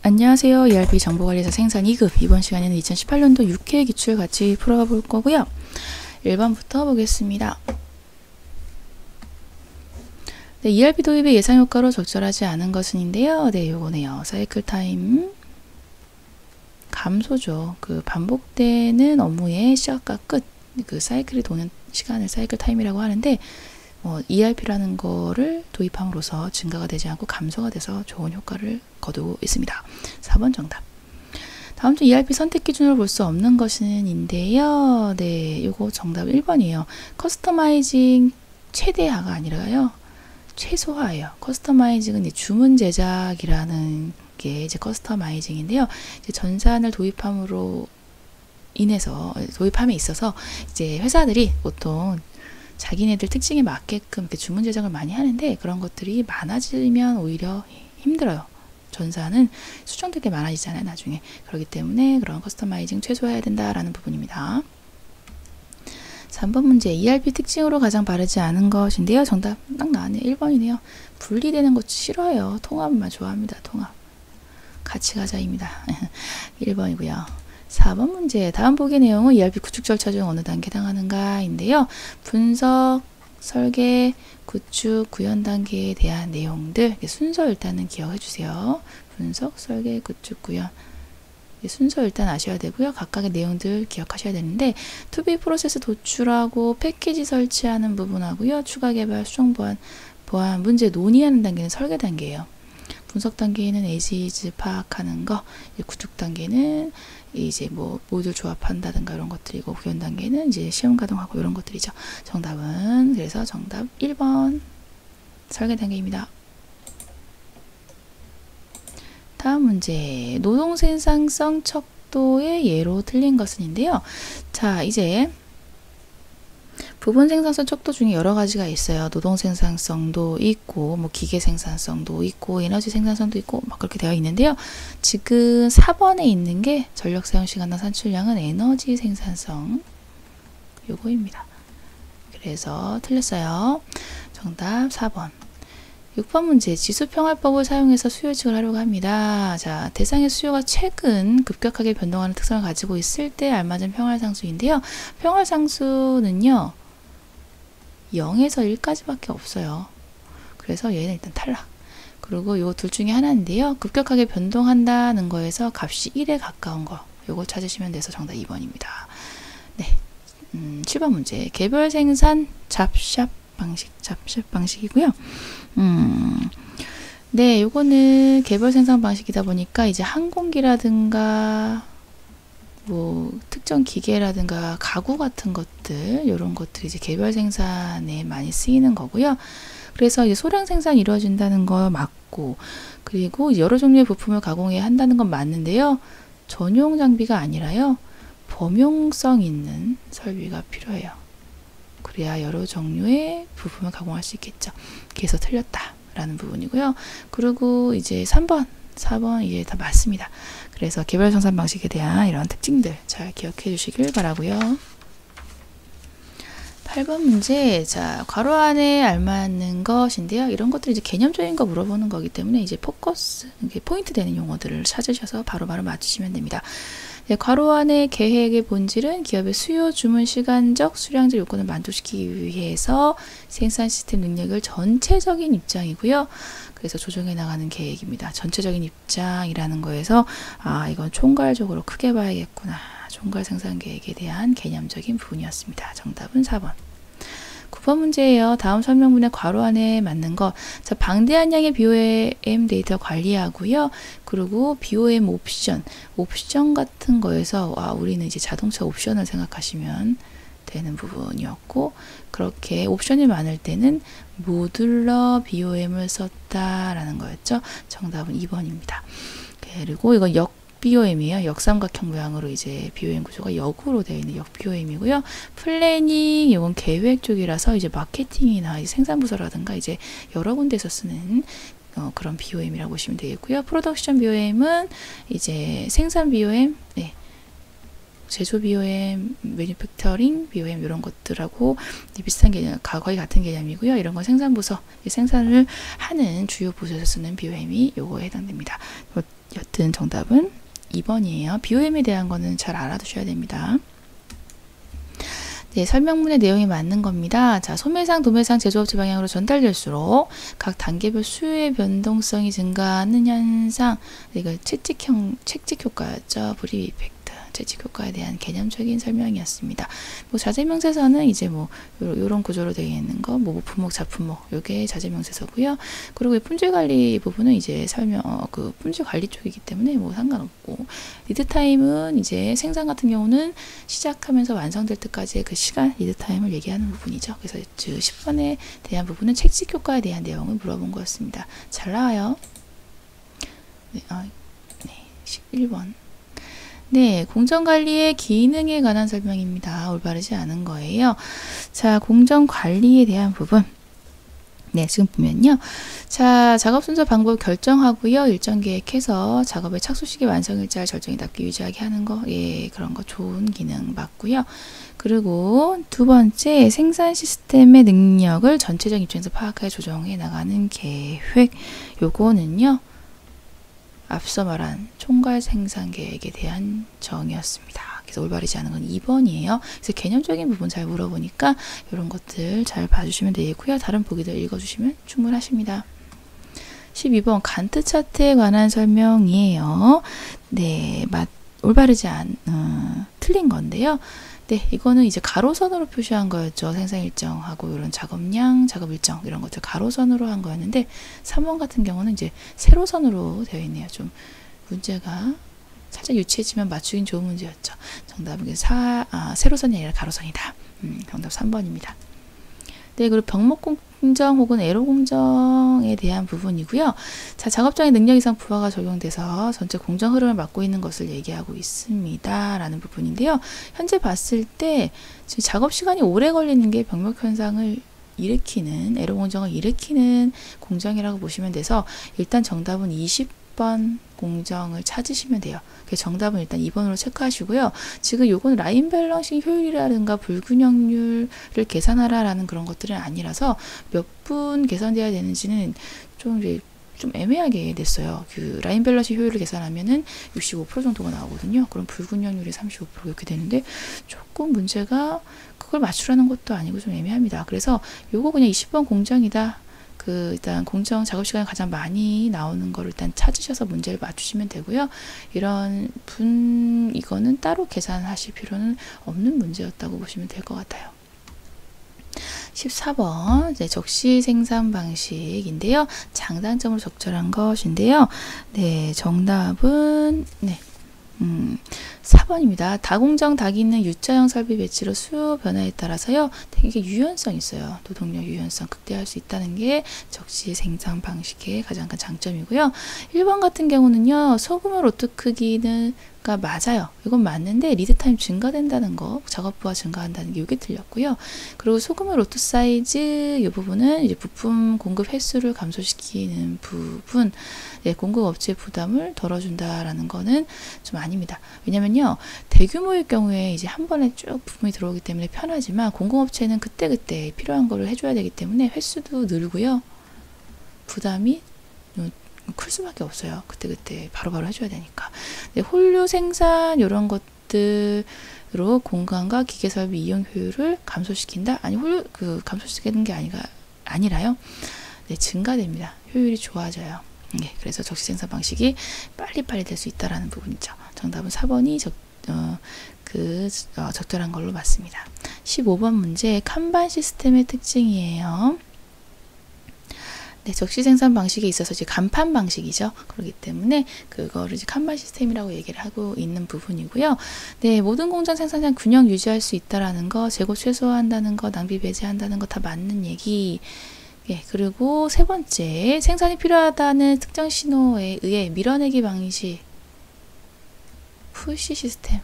안녕하세요. ERP 정보관리사 생산 2급 이번 시간에는 2018년도 6회 기출 같이 풀어가 볼 거고요. 1번부터 보겠습니다. 네, ERP 도입의 예상 효과로 적절하지 않은 것은인데요. 네, 요거네요. 사이클 타임 감소죠. 그 반복되는 업무의 시작과 끝, 그 사이클이 도는 시간을 사이클 타임이라고 하는데 ERP라는 거를 도입함으로써 증가가 되지 않고 감소가 돼서 좋은 효과를 거두고 있습니다. 4번 정답. 다음 주 ERP 선택 기준으로 볼 수 없는 것인데요. 네, 요거 정답 1번이에요. 커스터마이징 최대화가 아니라요. 최소화예요. 커스터마이징은 주문 제작이라는 게 이제 커스터마이징인데요. 이제 전산을 도입함으로 인해서 도입함에 있어서 이제 회사들이 보통 자기네들 특징에 맞게끔 주문 제작을 많이 하는데 그런 것들이 많아지면 오히려 힘들어요. 전사는 수정될 게 많아지잖아요, 나중에. 그렇기 때문에 그런 커스터마이징 최소화해야 된다라는 부분입니다. 3번 문제, ERP 특징으로 가장 바르지 않은 것인데요. 정답 딱 나왔네요. 1번이네요. 분리되는 것 싫어요. 통합만 좋아합니다. 통합. 같이 가자입니다. 1번이고요. 4번 문제, 다음 보기 내용은 ERP 구축 절차 중 어느 단계에 해당하는가 인데요. 분석, 설계, 구축, 구현 단계에 대한 내용들 순서 일단은 기억해 주세요. 분석, 설계, 구축, 구현 순서 일단 아셔야 되고요. 각각의 내용들 기억하셔야 되는데 투비 프로세스 도출하고 패키지 설치하는 부분하고요. 추가 개발, 수정 보안 문제 논의하는 단계는 설계 단계예요. 분석 단계에는 에이지즈 파악하는 거, 구축 단계는 이제 모듈 조합한다든가 이런 것들이고, 구현 단계는 이제 시험 가동하고 이런 것들이죠. 정답은 그래서 정답 1번 설계 단계입니다. 다음 문제, 노동 생산성 척도의 예로 틀린 것은인데요. 자, 이제 부분 생산성 척도 중에 여러 가지가 있어요. 노동 생산성도 있고, 기계 생산성도 있고, 에너지 생산성도 있고, 막 그렇게 되어 있는데요. 지금 4번에 있는 게 전력 사용 시간당 산출량은 에너지 생산성 요거입니다. 그래서 틀렸어요. 정답 4번. 6번 문제, 지수평활법을 사용해서 수요 예측을 하려고 합니다. 자, 대상의 수요가 최근 급격하게 변동하는 특성을 가지고 있을 때 알맞은 평활상수인데요. 평활상수는요, 0에서 1까지밖에 없어요. 그래서 얘는 일단 탈락. 그리고 요 둘 중에 하나인데요. 급격하게 변동한다는 거에서 값이 1에 가까운 거. 요거 찾으시면 돼서 정답 2번입니다. 네. 7번 문제. 개별 생산 잡샵 방식이고요. 네, 요거는 개별 생산 방식이다 보니까 이제 항공기라든가 특정 기계라든가 가구 같은 것들, 이런 것들이 이제 개별 생산에 많이 쓰이는 거고요. 그래서 이제 소량 생산이 이루어진다는 거 맞고, 그리고 여러 종류의 부품을 가공해야 한다는 건 맞는데요. 전용 장비가 아니라요, 범용성 있는 설비가 필요해요. 그래야 여러 종류의 부품을 가공할 수 있겠죠. 그래서 틀렸다라는 부분이고요. 그리고 이제 3번, 4번 이게 다 맞습니다. 그래서 개별 생산 방식에 대한 이런 특징들 잘 기억해 주시길 바라고요. 8번 문제, 자, 괄호 안에 알맞는 것인데요. 이런 것들이 이제 개념적인 거 물어보는 거기 때문에 이제 포커스, 포인트 되는 용어들을 찾으셔서 바로바로 맞추시면 됩니다. 네, 괄호 안의 계획의 본질은 기업의 수요, 주문, 시간적, 수량적 요건을 만족시키기 위해서 생산 시스템 능력을 전체적인 입장이고요. 그래서 조정해 나가는 계획입니다. 전체적인 입장이라는 거에서 이건 총괄적으로 크게 봐야겠구나. 총괄 생산 계획에 대한 개념적인 부분이었습니다. 정답은 4번. 9번 문제예요. 다음 설명문의 괄호 안에 맞는 거. 자, 방대한 양의 BOM 데이터 관리하고요. 그리고 BOM 옵션 같은 거에서 우리는 이제 자동차 옵션을 생각하시면 되는 부분이었고, 그렇게 옵션이 많을 때는 모듈러 BOM을 썼다라는 거였죠. 정답은 2번입니다. 그리고 이건 BOM이에요. 역삼각형 모양으로 이제 BOM 구조가 역으로 되어 있는 역 BOM이고요. 플래닝, 이건 계획 쪽이라서 이제 마케팅이나 생산부서라든가 이제 여러 군데서 쓰는 그런 BOM이라고 보시면 되겠고요. 프로덕션 BOM은 이제 생산 BOM, 네. 제조 BOM, 매니팩처링 BOM 이런 것들하고 비슷한 개념, 거의 같은 개념이고요. 이런 건 생산부서, 생산을 하는 주요 부서에서 쓰는 BOM이 요거에 해당됩니다. 여튼 정답은 2번이에요. BOM에 대한 거는 잘 알아두셔야 됩니다. 네, 설명문의 내용이 맞는 겁니다. 자, 소매상, 도매상, 제조업체 방향으로 전달될수록 각 단계별 수요의 변동성이 증가하는 현상, 이거 채찍 효과였죠. 불이익 이펙트. 채찍 효과에 대한 개념적인 설명이었습니다. 뭐 자재명세서는 이제 뭐 요런 구조로 되어 있는 거, 뭐 부목, 자품목, 요게 자재명세서고요. 그리고 품질 관리 부분은 이제 그 품질 관리 쪽이기 때문에 뭐 상관없고, 리드 타임은 이제 생산 같은 경우는 시작하면서 완성될 때까지의 그 시간, 리드 타임을 얘기하는 부분이죠. 그래서 10번에 대한 부분은 채찍 효과에 대한 내용을 물어본 거였습니다. 잘 나와요. 네, 11번. 네, 공정관리의 기능에 관한 설명입니다. 올바르지 않은 거예요. 자, 공정관리에 대한 부분. 네, 지금 보면요. 자, 작업 순서 방법 결정하고요. 일정 계획해서 작업의 착수 시기 완성일자를 절정히 낮게 유지하게 하는 거. 예, 그런 거 좋은 기능 맞고요. 그리고 두 번째, 생산 시스템의 능력을 전체적 입장에서 파악하여 조정해 나가는 계획. 요거는요. 앞서 말한 총괄 생산 계획에 대한 정의였습니다. 그래서 올바르지 않은 건 2번이에요. 그래서 개념적인 부분 잘 물어보니까 이런 것들 잘 봐주시면 되고요. 다른 보기들 읽어주시면 충분하십니다. 12번 간트 차트에 관한 설명이에요. 네, 올바르지 틀린 건데요. 네, 이거는 이제 가로선으로 표시한 거였죠. 생산 일정하고 이런 작업량, 작업 일정 이런 것들 가로선으로 한 거였는데 3번 같은 경우는 이제 세로선으로 되어 있네요. 좀 문제가 살짝 유치해지면 맞추긴 좋은 문제였죠. 정답은 세로선이 아니라 가로선이다. 정답 3번입니다. 네, 그리고 병목 공정 혹은 에로 공정에 대한 부분이고요. 자, 작업장의 능력 이상 부하가 적용돼서 전체 공정 흐름을 막고 있는 것을 얘기하고 있습니다. 라는 부분인데요. 현재 봤을 때 지금 작업 시간이 오래 걸리는 게 병목 현상을 일으키는, 에로 공정을 일으키는 공정이라고 보시면 돼서 일단 정답은 20번 공정을 찾으시면 돼요. 그래서 정답은 일단 2번으로 체크하시고요. 지금 요건 라인 밸런싱 효율이라든가 불균형률을 계산하라 라는 그런 것들은 아니라서 몇 분 계산돼야 되는지는 좀 애매하게 됐어요. 그 라인 밸런싱 효율을 계산하면은 65% 정도가 나오거든요. 그럼 불균형률이 35% 이렇게 되는데 조금 문제가 그걸 맞추라는 것도 아니고 좀 애매합니다. 그래서 요거 그냥 20번 공정이다. 일단 공정 작업 시간이 가장 많이 나오는 거를 일단 찾으셔서 문제를 맞추시면 되고요. 이거는 따로 계산하실 필요는 없는 문제였다고 보시면 될 것 같아요. 14번 적시 생산 방식인데요. 장단점으로 적절한 것인데요. 네, 정답은 4번입니다. 다공정 다기능 U자형 설비 배치로 수요 변화에 따라서요. 되게 유연성 있어요. 노동력 유연성 극대화할 수 있다는 게 적시 생산 방식의 가장 큰 장점이고요. 1번 같은 경우는요. 소규모 로트 크기는 맞아요. 이건 맞는데 리드타임 증가된다는 거, 작업부가 증가한다는 게 이게 틀렸고요. 그리고 소규모 로트 사이즈 이 부분은 이제 부품 공급 횟수를 감소시키는 부분, 공급 업체 부담을 덜어준다라는 거는 좀 아닙니다. 왜냐면요, 대규모의 경우에 이제 한 번에 쭉 부품이 들어오기 때문에 편하지만 공급업체는 그때그때 필요한 거를 해줘야 되기 때문에 횟수도 늘고요. 부담이 클 수밖에 없어요. 그때그때 바로바로 해줘야 되니까. 네, 홀류 생산 이런 것들로 공간과 기계 설비 이용 효율을 감소시킨다? 아니, 감소시키는 게 아니라요. 네, 증가됩니다. 효율이 좋아져요. 네, 그래서 적시 생산 방식이 빨리빨리 될 수 있다라는 부분이죠. 정답은 4번이 적절한 걸로 맞습니다. 15번 문제, 칸반 시스템의 특징이에요. 네, 적시 생산 방식에 있어서 이제 간판 방식이죠. 그렇기 때문에 그거를 이제 칸반 시스템이라고 얘기를 하고 있는 부분이고요. 네, 모든 공정 생산량 균형 유지할 수 있다라는 거, 재고 최소화한다는 거, 낭비 배제한다는 거 다 맞는 얘기. 예, 그리고 세 번째, 생산이 필요하다는 특정 신호에 의해 밀어내기 방식, 푸시 시스템,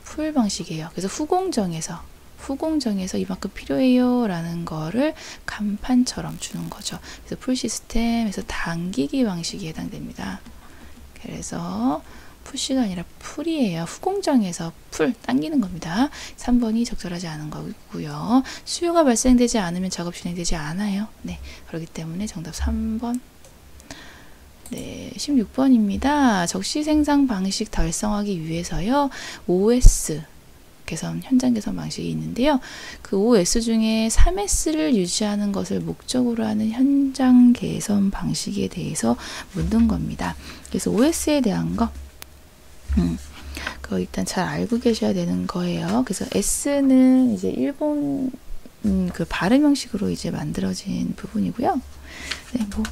풀 방식이에요. 그래서 후공정에서 이만큼 필요해요 라는 거를 간판처럼 주는 거죠. 그래서 풀 시스템에서 당기기 방식이 해당됩니다. 그래서 푸시가 아니라 풀이에요. 후공정에서 풀 당기는 겁니다. 3번이 적절하지 않은 거고요. 수요가 발생되지 않으면 작업 진행되지 않아요. 네, 그렇기 때문에 정답 3번. 네, 16번입니다. 적시 생산 방식 달성하기 위해서요. OS 개선, 현장 개선 방식이 있는데요. 그 OS 중에 3S를 유지하는 것을 목적으로 하는 현장 개선 방식에 대해서 묻는 겁니다. 그래서 OS에 대한 거, 그거 일단 잘 알고 계셔야 되는 거예요. 그래서 S는 이제 일본 그 발음 형식으로 이제 만들어진 부분이고요. 네, 뭐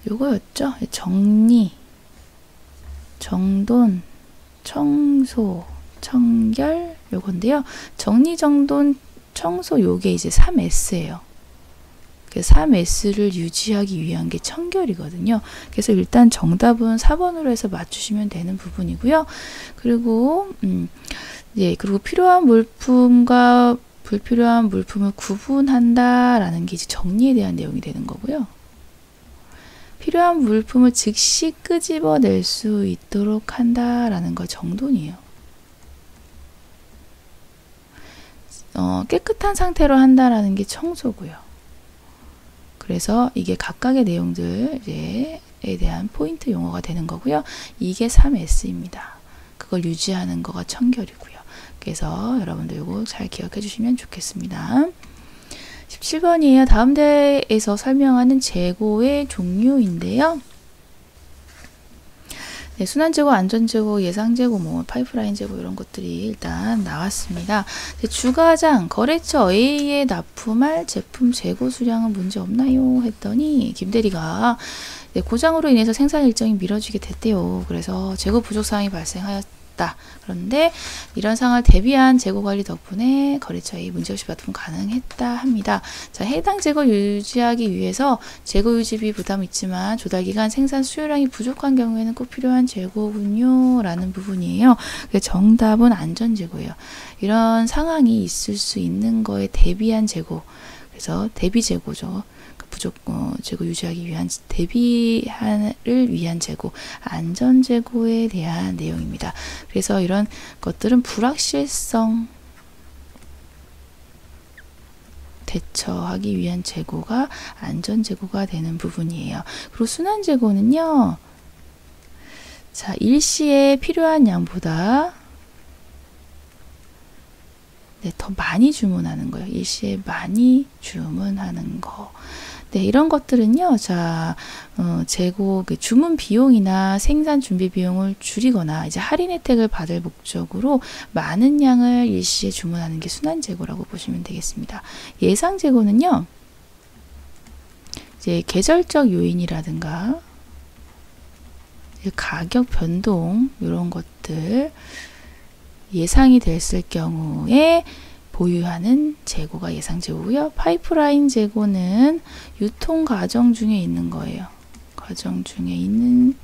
요거였죠. 정리, 정돈, 청소, 청결 요건데요. 정리, 정돈, 청소 요게 이제 3S예요. 그 3S를 유지하기 위한 게 청결이거든요. 그래서 일단 정답은 4번으로 해서 맞추시면 되는 부분이고요. 그리고 그리고 필요한 물품과 불필요한 물품을 구분한다라는 게 이제 정리에 대한 내용이 되는 거고요. 필요한 물품을 즉시 끄집어낼 수 있도록 한다라는 거 정돈이에요. 깨끗한 상태로 한다라는 게 청소고요. 그래서 이게 각각의 내용들에 대한 포인트 용어가 되는 거고요. 이게 3S입니다. 그걸 유지하는 거가 청결이고요. 그래서 여러분들 이거 잘 기억해 주시면 좋겠습니다. 17번이에요. 다음 대에서 설명하는 재고의 종류인데요. 네, 순환재고, 안전재고, 예상재고, 뭐 파이프라인 재고 이런 것들이 일단 나왔습니다. 주가장, 거래처 A에 납품할 제품 재고 수량은 문제 없나요? 했더니 김대리가 네, 고장으로 인해서 생산 일정이 미뤄지게 됐대요. 그래서 재고 부족 사항이 발생하였다. 그런데 이런 상황을 대비한 재고 관리 덕분에 거래처에 문제없이 납품 가능했다 합니다. 자, 해당 재고 유지하기 위해서 재고 유지비 부담이 있지만 조달기간 생산 수요량이 부족한 경우에는 꼭 필요한 재고군요 라는 부분이에요. 정답은 안전재고예요. 이런 상황이 있을 수 있는 거에 대비한 재고, 그래서 대비재고죠. 재고 유지하기 위한 대비를 위한 재고, 안전재고에 대한 내용입니다. 그래서 이런 것들은 불확실성 대처하기 위한 재고가 안전재고가 되는 부분이에요. 그리고 순환재고는요, 자, 일시에 필요한 양보다 네, 더 많이 주문하는 거예요. 일시에 많이 주문하는 거. 네, 이런 것들은요, 자, 재고, 주문 비용이나 생산 준비 비용을 줄이거나 이제 할인 혜택을 받을 목적으로 많은 양을 일시에 주문하는 게 순환재고라고 보시면 되겠습니다. 예상재고는요, 이제 계절적 요인이라든가, 가격 변동, 이런 것들, 예상이 됐을 경우에 보유하는 재고가 예상재고고요. 파이프라인 재고는 유통 과정 중에 있는 거예요. 과정 중에 있는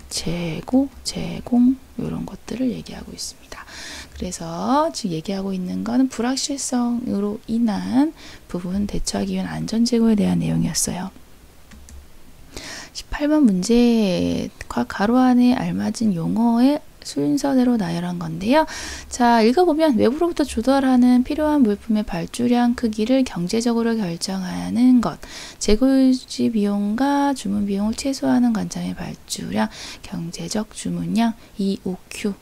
재고, 제공 이런 것들을 얘기하고 있습니다. 그래서 지금 얘기하고 있는 거는 불확실성으로 인한 부분 대처하기 위한 안전재고에 대한 내용이었어요. 18번 문제 가로 안에 알맞은 용어의 순서대로 나열한 건데요. 자, 읽어보면 외부로부터 조달하는 필요한 물품의 발주량 크기를 경제적으로 결정하는 것, 재고유지 비용과 주문 비용을 최소화하는 관점의 발주량, 경제적 주문량, EOQ.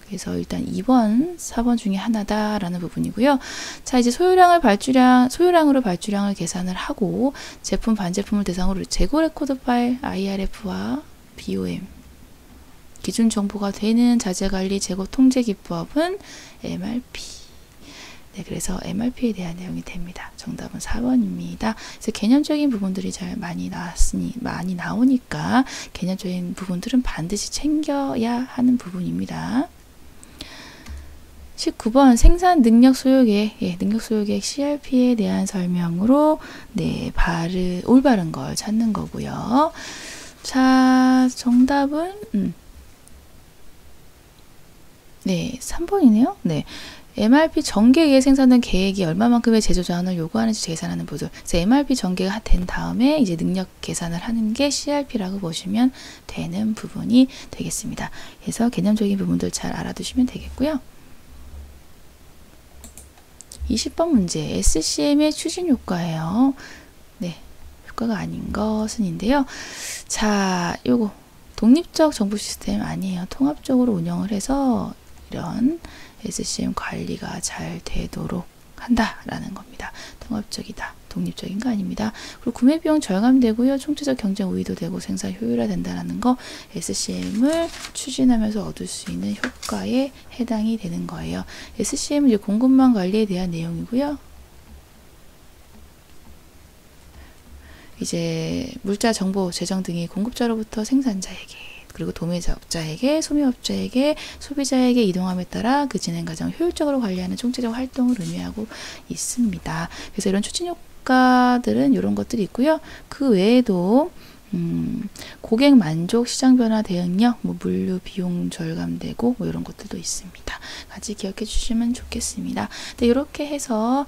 그래서 일단 2번, 4번 중에 하나다라는 부분이고요. 자, 이제 소요량으로 발주량을 계산을 하고 제품, 반제품을 대상으로 재고 레코드 파일, IRF와 BOM 기준 정보가 되는 자재관리 재고 통제 기법은 MRP. 네, 그래서 MRP에 대한 내용이 됩니다. 정답은 4번입니다. 그래서 개념적인 부분들이 잘 많이 나오니까 개념적인 부분들은 반드시 챙겨야 하는 부분입니다. 19번 생산 능력 소요계획, 능력 소요계획 CRP에 대한 설명으로 네, 올바른 걸 찾는 거고요. 자, 정답은 네, 3번이네요. 네. MRP 전개에 의해 생산된 계획이 얼마만큼의 제조 자원을 요구하는지 계산하는 부분. 그래서 MRP 전개가 된 다음에 이제 능력 계산을 하는 게 CRP라고 보시면 되는 부분이 되겠습니다. 그래서 개념적인 부분들 잘 알아두시면 되겠고요. 20번 문제, SCM의 추진 효과예요. 네, 효과가 아닌 것은인데요. 자, 요거 독립적 정보 시스템 아니에요. 통합적으로 운영을 해서 이런 SCM 관리가 잘 되도록 한다라는 겁니다. 통합적이다. 독립적인 거 아닙니다. 그리고 구매 비용 절감되고요. 총체적 경쟁 우위도 되고 생산 효율화 된다는 거 SCM을 추진하면서 얻을 수 있는 효과에 해당이 되는 거예요. SCM은 이제 공급망 관리에 대한 내용이고요. 이제 물자 정보 제정 등이 공급자로부터 생산자에게 그리고 도매업자에게, 소매업자에게, 소비자에게 이동함에 따라 그 진행 과정을 효율적으로 관리하는 총체적 활동을 의미하고 있습니다. 그래서 이런 추진 효과들은 이런 것들이 있고요. 그 외에도 고객 만족, 시장 변화 대응력, 뭐 물류 비용 절감되고 뭐 이런 것들도 있습니다. 같이 기억해 주시면 좋겠습니다. 네, 이렇게 해서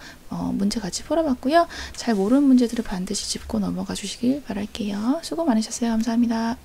문제 같이 풀어봤고요. 잘 모르는 문제들을 반드시 짚고 넘어가 주시길 바랄게요. 수고 많으셨어요. 감사합니다.